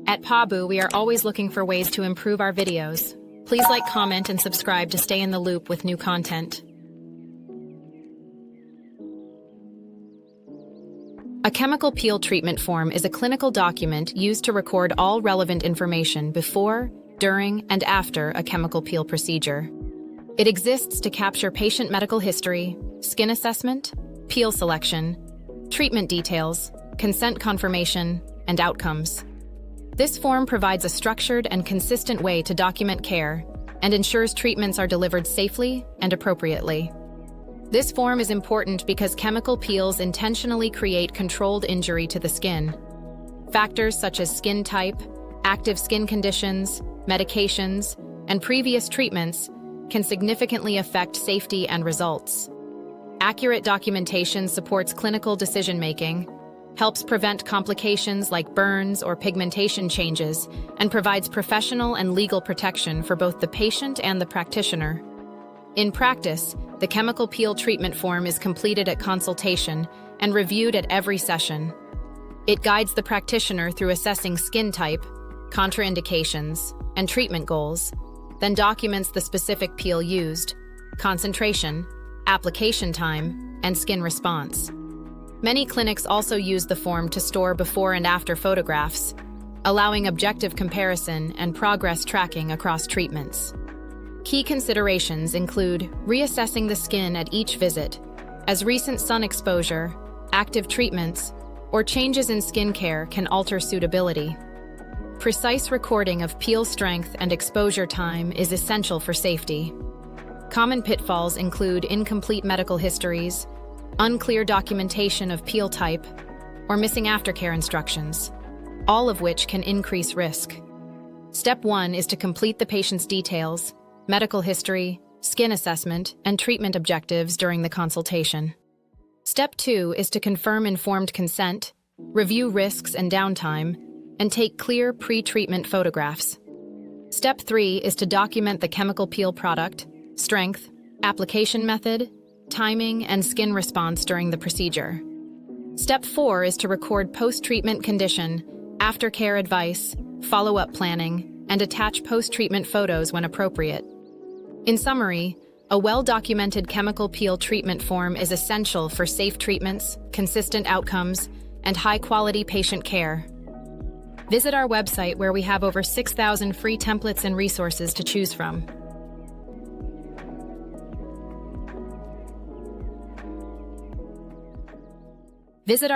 At Pabau, we are always looking for ways to improve our videos. Please like, comment, and subscribe to stay in the loop with new content. A chemical peel treatment form is a clinical document used to record all relevant information before, during, and after a chemical peel procedure. It exists to capture patient medical history, skin assessment, peel selection, treatment details, consent confirmation, and outcomes. This form provides a structured and consistent way to document care and ensures treatments are delivered safely and appropriately. This form is important because chemical peels intentionally create controlled injury to the skin. Factors such as skin type, active skin conditions, medications, and previous treatments can significantly affect safety and results. Accurate documentation supports clinical decision-making, helps prevent complications like burns or pigmentation changes, and provides professional and legal protection for both the patient and the practitioner. In practice, the chemical peel treatment form is completed at consultation and reviewed at every session. It guides the practitioner through assessing skin type, contraindications, and treatment goals, then documents the specific peel used, concentration, application time, and skin response. Many clinics also use the form to store before and after photographs, allowing objective comparison and progress tracking across treatments. Key considerations include reassessing the skin at each visit, as recent sun exposure, active treatments, or changes in skin care can alter suitability. Precise recording of peel strength and exposure time is essential for safety. Common pitfalls include incomplete medical histories, unclear documentation of peel type, or missing aftercare instructions, all of which can increase risk. Step 1 is to complete the patient's details, medical history, skin assessment, and treatment objectives during the consultation. Step 2 is to confirm informed consent, review risks and downtime, and take clear pre-treatment photographs. Step 3 is to document the chemical peel product, strength, application method, timing, and skin response during the procedure. Step 4 is to record post-treatment condition, aftercare advice, follow-up planning, and attach post-treatment photos when appropriate. In summary, a well-documented chemical peel treatment form is essential for safe treatments, consistent outcomes, and high-quality patient care. Visit our website where we have over 6,000 free templates and resources to choose from. Visit our